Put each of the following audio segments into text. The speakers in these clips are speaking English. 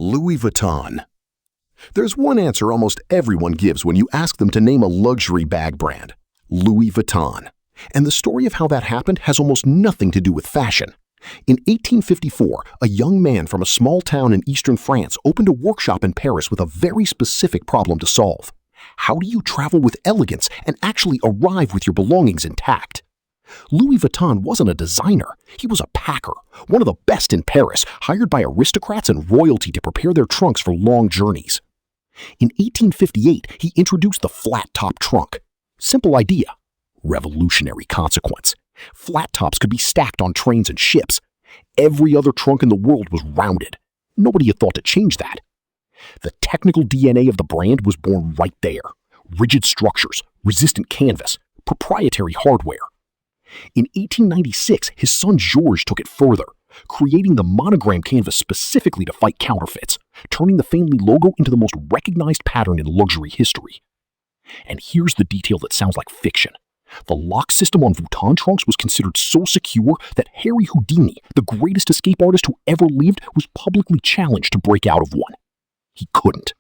Louis Vuitton. There's one answer almost everyone gives when you ask them to name a luxury bag brand: Louis Vuitton. And the story of how that happened has almost nothing to do with fashion. In 1854, a young man from a small town in eastern France opened a workshop in Paris with a very specific problem to solve. How do you travel with elegance and actually arrive with your belongings intact? Louis Vuitton wasn't a designer. He was a packer, one of the best in Paris, hired by aristocrats and royalty to prepare their trunks for long journeys. In 1858, he introduced the flat-top trunk. Simple idea, revolutionary consequence. Flat tops could be stacked on trains and ships. Every other trunk in the world was rounded. Nobody had thought to change that. The technical DNA of the brand was born right there. Rigid structures, resistant canvas, proprietary hardware. In 1896, his son Georges took it further, creating the monogram canvas specifically to fight counterfeits, turning the family logo into the most recognized pattern in luxury history. And here's the detail that sounds like fiction. The lock system on Vuitton trunks was considered so secure that Harry Houdini, the greatest escape artist who ever lived, was publicly challenged to break out of one. He couldn't.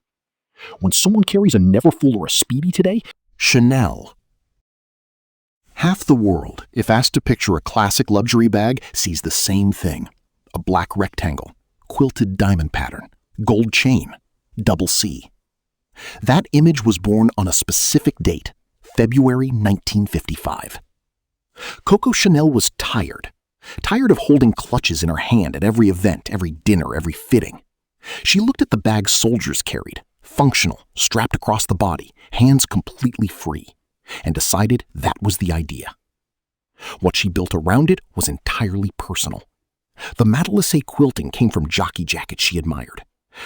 When someone carries a Neverfull or a Speedy today, Chanel. Half the world, if asked to picture a classic luxury bag, sees the same thing. A black rectangle, quilted diamond pattern, gold chain, double C. That image was born on a specific date, February 1955. Coco Chanel was tired of holding clutches in her hand at every event, every dinner, every fitting. She looked at the bag soldiers carried, functional, strapped across the body, hands completely free, and decided that was the idea. What she built around it was entirely personal. The matelassé quilting came from jockey jackets she admired.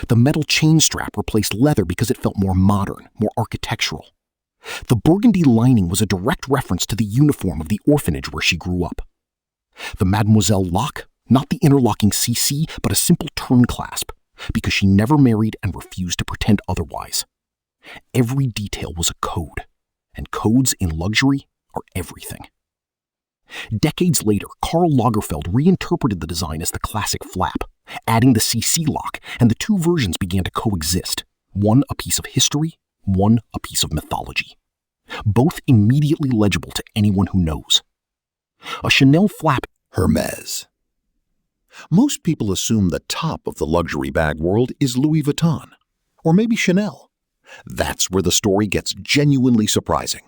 The metal chain strap replaced leather because it felt more modern, more architectural. The burgundy lining was a direct reference to the uniform of the orphanage where she grew up. The Mademoiselle lock, not the interlocking CC, but a simple turn clasp, because she never married and refused to pretend otherwise. Every detail was a code, and codes in luxury are everything. Decades later, Karl Lagerfeld reinterpreted the design as the classic flap, adding the CC lock, and the two versions began to coexist, one a piece of history, one a piece of mythology. Both immediately legible to anyone who knows. A Chanel flap, Hermès. Most people assume the top of the luxury bag world is Louis Vuitton, or maybe Chanel. That's where the story gets genuinely surprising.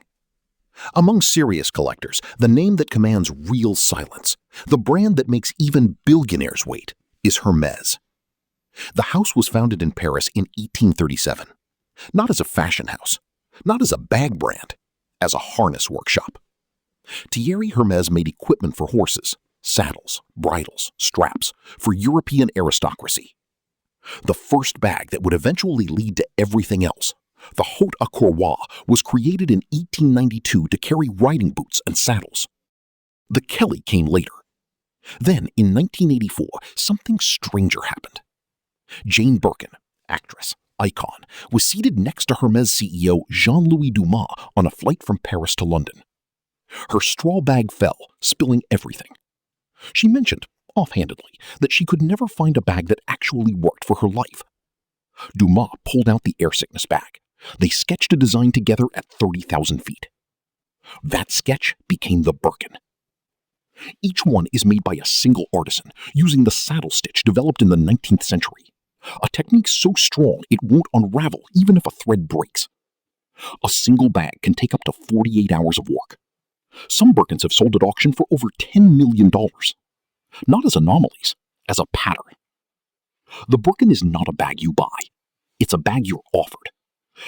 Among serious collectors, the name that commands real silence, the brand that makes even billionaires wait, is Hermès. The house was founded in Paris in 1837, not as a fashion house, not as a bag brand, as a harness workshop. Thierry Hermès made equipment for horses, saddles, bridles, straps, for European aristocracy. The first bag that would eventually lead to everything else, the haute à courroie, was created in 1892 to carry riding boots and saddles. The Kelly came later. Then, in 1984, something stranger happened. Jane Birkin, actress, icon, was seated next to Hermès CEO Jean-Louis Dumas on a flight from Paris to London. Her straw bag fell, spilling everything. She mentioned, offhandedly, that she could never find a bag that actually worked for her life. Dumas pulled out the air sickness bag. They sketched a design together at 30,000 feet. That sketch became the Birkin. Each one is made by a single artisan, using the saddle stitch developed in the 19th century. A technique so strong it won't unravel even if a thread breaks. A single bag can take up to 48 hours of work. Some Birkins have sold at auction for over $10 million. Not as anomalies, as a pattern. The Birkin is not a bag you buy. It's a bag you're offered.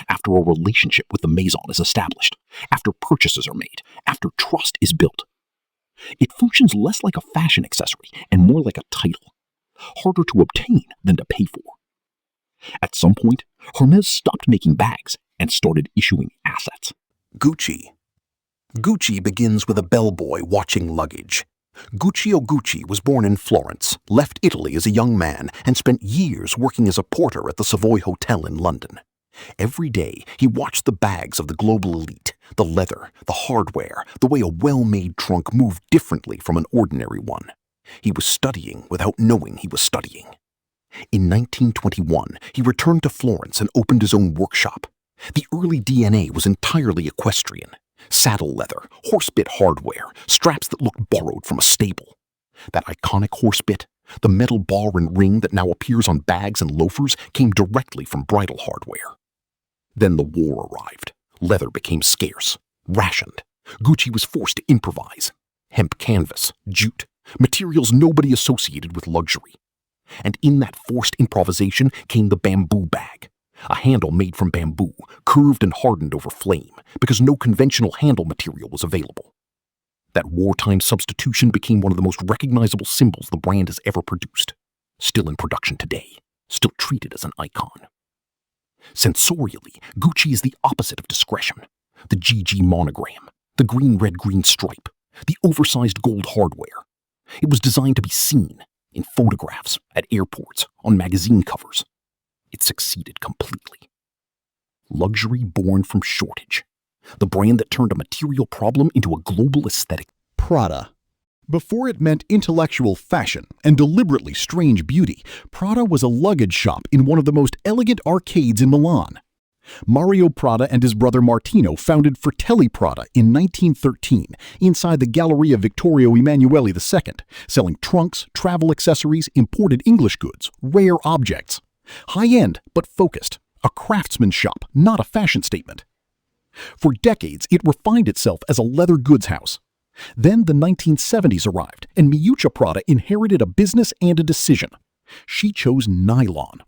After a relationship with the Maison is established, after purchases are made, after trust is built. It functions less like a fashion accessory and more like a title, harder to obtain than to pay for. At some point, Hermès stopped making bags and started issuing assets. Gucci. Gucci begins with a bellboy watching luggage. Guccio Gucci was born in Florence, left Italy as a young man, and spent years working as a porter at the Savoy Hotel in London. Every day, he watched the bags of the global elite, the leather, the hardware, the way a well-made trunk moved differently from an ordinary one. He was studying without knowing he was studying. In 1921, he returned to Florence and opened his own workshop. The early DNA was entirely equestrian. Saddle leather, horsebit hardware, straps that looked borrowed from a stable. That iconic horsebit, the metal bar and ring that now appears on bags and loafers, came directly from bridle hardware. Then the war arrived. Leather became scarce, rationed. Gucci was forced to improvise. Hemp canvas, jute, materials nobody associated with luxury. And in that forced improvisation came the bamboo bag, a handle made from bamboo, curved and hardened over flame, because no conventional handle material was available. That wartime substitution became one of the most recognizable symbols the brand has ever produced, still in production today, still treated as an icon. Sensorially, Gucci is the opposite of discretion. The GG monogram, the green-red-green stripe, the oversized gold hardware. It was designed to be seen in photographs, at airports, on magazine covers. It succeeded completely. Luxury born from shortage. The brand that turned a material problem into a global aesthetic. Prada. Before it meant intellectual fashion and deliberately strange beauty, Prada was a luggage shop in one of the most elegant arcades in Milan. Mario Prada and his brother Martino founded Fratelli Prada in 1913 inside the Galleria Vittorio Emanuele II, selling trunks, travel accessories, imported English goods, rare objects. High-end, but focused. A craftsman's shop, not a fashion statement. For decades, it refined itself as a leather goods house. Then the 1970s arrived, and Miuccia Prada inherited a business and a decision. She chose nylon.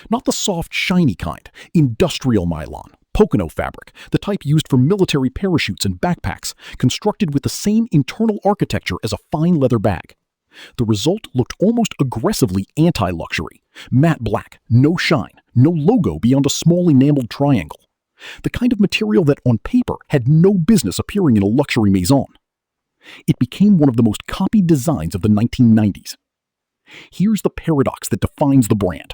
Not the soft, shiny kind, industrial nylon, Pocono fabric, the type used for military parachutes and backpacks, constructed with the same internal architecture as a fine leather bag. The result looked almost aggressively anti-luxury. Matte black, no shine, no logo beyond a small enameled triangle. The kind of material that, on paper, had no business appearing in a luxury maison. It became one of the most copied designs of the 1990s. Here's the paradox that defines the brand.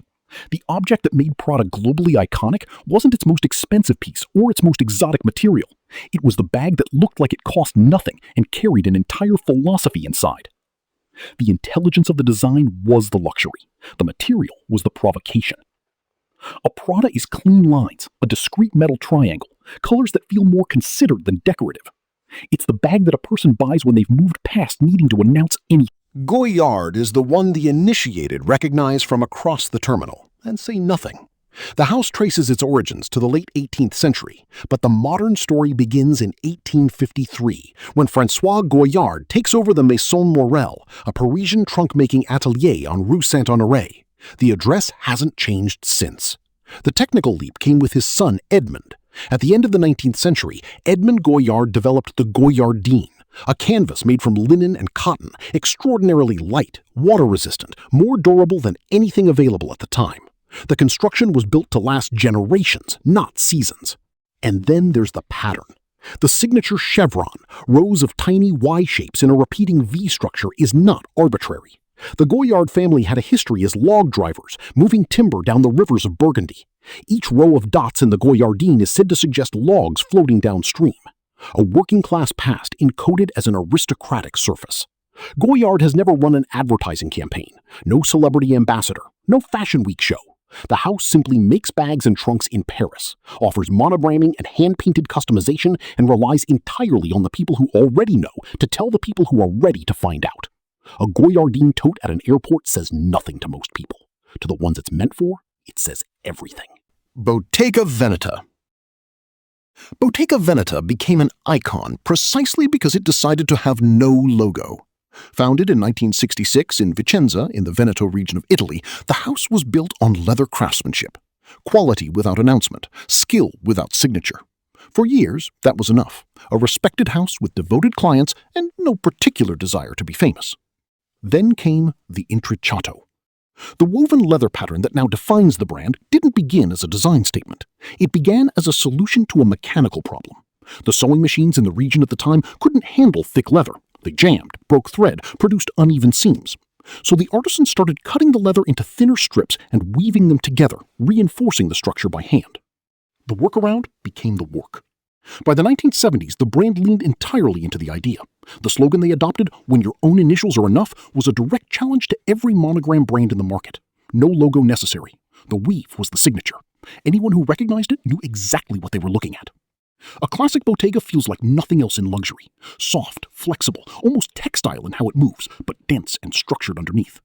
The object that made Prada globally iconic wasn't its most expensive piece or its most exotic material. It was the bag that looked like it cost nothing and carried an entire philosophy inside. The intelligence of the design was the luxury. The material was the provocation. A Prada is clean lines, a discrete metal triangle, colors that feel more considered than decorative. It's the bag that a person buys when they've moved past needing to announce anything. Goyard is the one the initiated recognize from across the terminal and say nothing. The house traces its origins to the late 18th century, but the modern story begins in 1853, when François Goyard takes over the Maison Morel, a Parisian trunk-making atelier on Rue Saint-Honoré. The address hasn't changed since. The technical leap came with his son, Edmond. At the end of the 19th century, Edmond Goyard developed the Goyardine, a canvas made from linen and cotton, extraordinarily light, water-resistant, more durable than anything available at the time. The construction was built to last generations, not seasons. And then there's the pattern. The signature chevron, rows of tiny Y shapes in a repeating V structure, is not arbitrary. The Goyard family had a history as log drivers, moving timber down the rivers of Burgundy. Each row of dots in the Goyardine is said to suggest logs floating downstream. A working-class past encoded as an aristocratic surface. Goyard has never run an advertising campaign, no celebrity ambassador, no fashion week show. The house simply makes bags and trunks in Paris, offers monogramming and hand-painted customization, and relies entirely on the people who already know to tell the people who are ready to find out. A Goyardine tote at an airport says nothing to most people. To the ones it's meant for, it says everything. Bottega Veneta. Bottega Veneta became an icon precisely because it decided to have no logo. Founded in 1966 in Vicenza, in the Veneto region of Italy, the house was built on leather craftsmanship. Quality without announcement, skill without signature. For years, that was enough. A respected house with devoted clients and no particular desire to be famous. Then came the Intrecciato. The woven leather pattern that now defines the brand didn't begin as a design statement. It began as a solution to a mechanical problem. The sewing machines in the region at the time couldn't handle thick leather. They jammed, broke thread, produced uneven seams. So the artisans started cutting the leather into thinner strips and weaving them together, reinforcing the structure by hand. The workaround became the work. By the 1970s, the brand leaned entirely into the idea. The slogan they adopted, "When your own initials are enough," was a direct challenge to every monogram brand in the market. No logo necessary. The weave was the signature. Anyone who recognized it knew exactly what they were looking at. A classic Bottega feels like nothing else in luxury. Soft, flexible, almost textile in how it moves, but dense and structured underneath.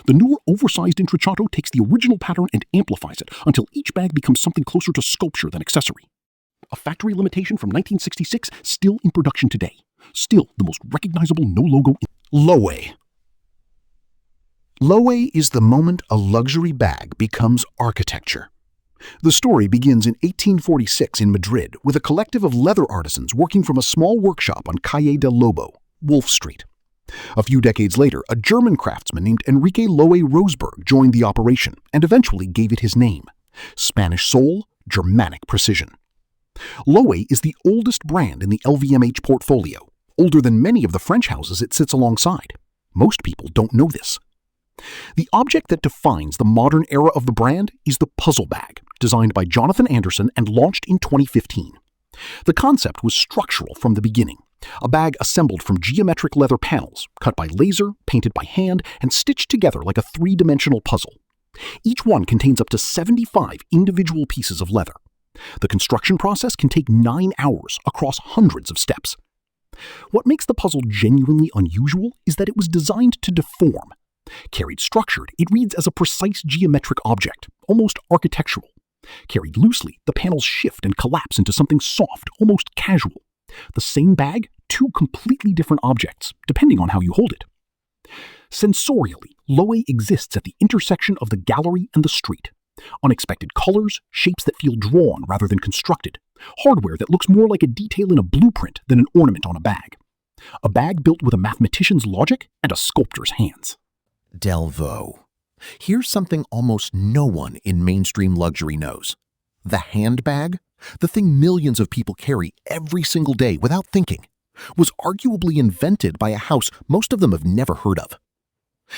The newer oversized Intrecciato takes the original pattern and amplifies it until each bag becomes something closer to sculpture than accessory. A factory limitation from 1966, still in production today. Still the most recognizable no-logo. Loewe. Loewe is the moment a luxury bag becomes architecture. The story begins in 1846 in Madrid with a collective of leather artisans working from a small workshop on Calle del Lobo, Wolf Street. A few decades later, a German craftsman named Enrique Loewe Rosberg joined the operation and eventually gave it his name. Spanish soul, Germanic precision. Loewe is the oldest brand in the LVMH portfolio, older than many of the French houses it sits alongside. Most people don't know this. The object that defines the modern era of the brand is the puzzle bag, designed by Jonathan Anderson and launched in 2015. The concept was structural from the beginning, a bag assembled from geometric leather panels, cut by laser, painted by hand, and stitched together like a three-dimensional puzzle. Each one contains up to 75 individual pieces of leather. The construction process can take 9 hours across hundreds of steps. What makes the puzzle genuinely unusual is that it was designed to deform. Carried structured, it reads as a precise geometric object, almost architectural. Carried loosely, the panels shift and collapse into something soft, almost casual. The same bag, two completely different objects, depending on how you hold it. Sensorially, Loewe exists at the intersection of the gallery and the street. Unexpected colors, shapes that feel drawn rather than constructed, hardware that looks more like a detail in a blueprint than an ornament on a bag. A bag built with a mathematician's logic and a sculptor's hands. Delvaux. Here's something almost no one in mainstream luxury knows. The handbag, the thing millions of people carry every single day without thinking, was arguably invented by a house most of them have never heard of.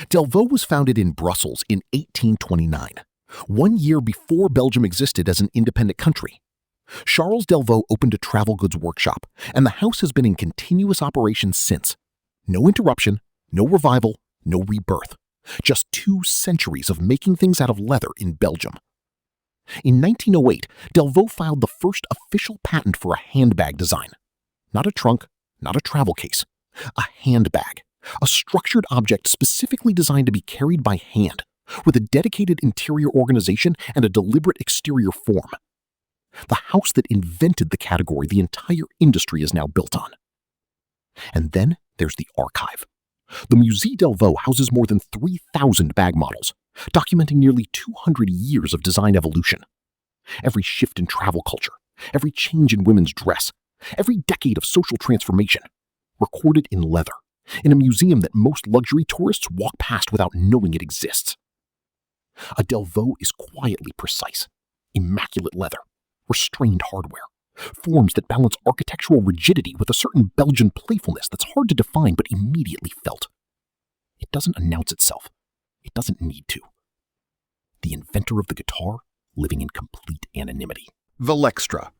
Delvaux was founded in Brussels in 1829, 1 year before Belgium existed as an independent country. Charles Delvaux opened a travel goods workshop, and the house has been in continuous operation since. No interruption, no revival, no rebirth. Just 2 centuries of making things out of leather in Belgium. In 1908, Delvaux filed the first official patent for a handbag design. Not a trunk, not a travel case. A handbag. A structured object specifically designed to be carried by hand, with a dedicated interior organization and a deliberate exterior form. The house that invented the category the entire industry is now built on. And then there's the archive. The Musée Delvaux houses more than 3,000 bag models, documenting nearly 200 years of design evolution. Every shift in travel culture, every change in women's dress, every decade of social transformation, recorded in leather, in a museum that most luxury tourists walk past without knowing it exists. A Delvaux is quietly precise, immaculate leather, restrained hardware, forms that balance architectural rigidity with a certain Belgian playfulness that's hard to define but immediately felt. It doesn't announce itself. It doesn't need to. The inventor of the guitar living in complete anonymity. Valextra.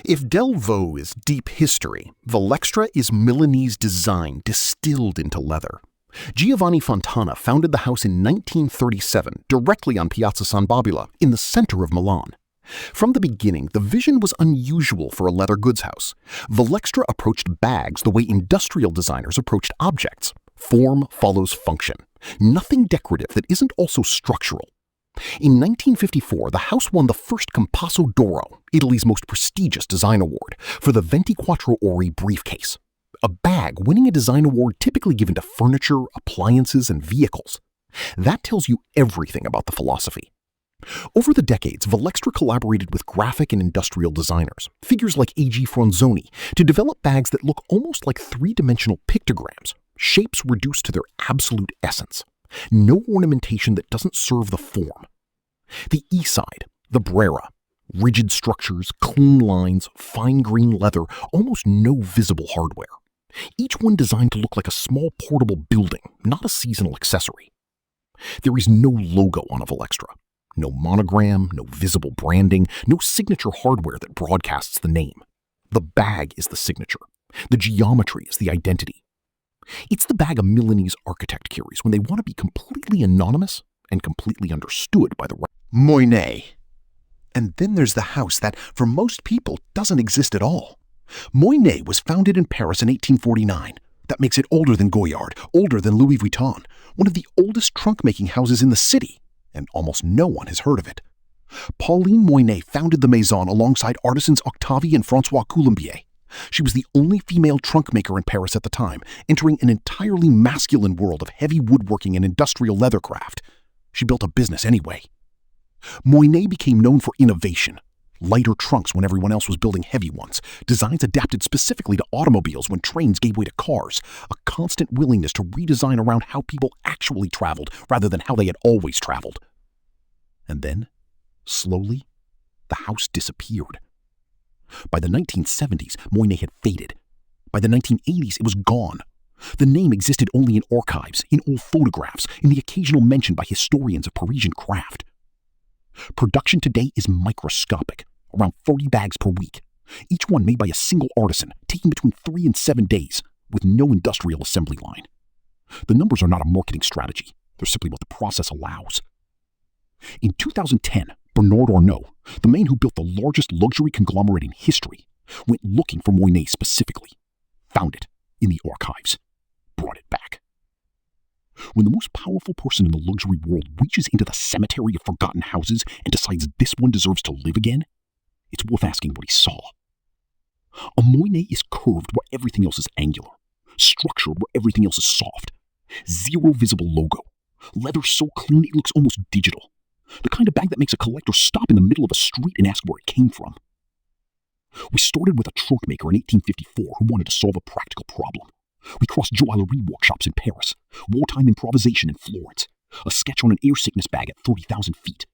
If Delvaux is deep history, Valextra is Milanese design distilled into leather. Giovanni Fontana founded the house in 1937, directly on Piazza San Babila, in the center of Milan. From the beginning, the vision was unusual for a leather goods house. Valextra approached bags the way industrial designers approached objects. Form follows function. Nothing decorative that isn't also structural. In 1954, the house won the first Compasso d'Oro, Italy's most prestigious design award, for the 24 Ore briefcase. A bag winning a design award typically given to furniture, appliances, and vehicles. That tells you everything about the philosophy. Over the decades, Valextra collaborated with graphic and industrial designers, figures like A.G. Fronzoni, to develop bags that look almost like three-dimensional pictograms, shapes reduced to their absolute essence. No ornamentation that doesn't serve the form. The E-side, the Brera, rigid structures, clean lines, fine grain leather, almost no visible hardware. Each one designed to look like a small portable building, not a seasonal accessory. There is no logo on a Valextra. No monogram, no visible branding, no signature hardware that broadcasts the name. The bag is the signature. The geometry is the identity. It's the bag a Milanese architect carries when they want to be completely anonymous and completely understood by the Moynat. And then there's the house that, for most people, doesn't exist at all. Moynat was founded in Paris in 1849. That makes it older than Goyard, older than Louis Vuitton, one of the oldest trunk-making houses in the city, and almost no one has heard of it. Pauline Moynat founded the Maison alongside artisans Octavie and François Coulombier. She was the only female trunk maker in Paris at the time, entering an entirely masculine world of heavy woodworking and industrial leathercraft. She built a business anyway. Moynat became known for innovation. Lighter trunks when everyone else was building heavy ones, designs adapted specifically to automobiles when trains gave way to cars, a constant willingness to redesign around how people actually traveled rather than how they had always traveled. And then, slowly, the house disappeared. By the 1970s, Moynat had faded. By the 1980s, it was gone. The name existed only in archives, in old photographs, in the occasional mention by historians of Parisian craft. Production today is microscopic, around 40 bags per week, each one made by a single artisan, taking between 3 and 7 days, with no industrial assembly line. The numbers are not a marketing strategy, they're simply what the process allows. In 2010, Bernard Arnault, the man who built the largest luxury conglomerate in history, went looking for Moynat specifically, found it in the archives, brought it back. When the most powerful person in the luxury world reaches into the cemetery of forgotten houses and decides this one deserves to live again, it's worth asking what he saw. A Moynat is curved where everything else is angular, structured where everything else is soft, zero visible logo, leather so clean it looks almost digital, the kind of bag that makes a collector stop in the middle of a street and ask where it came from. We started with a trunk maker in 1854 who wanted to solve a practical problem. We crossed joaillerie workshops in Paris, wartime improvisation in Florence, a sketch on an air sickness bag at 30,000 feet,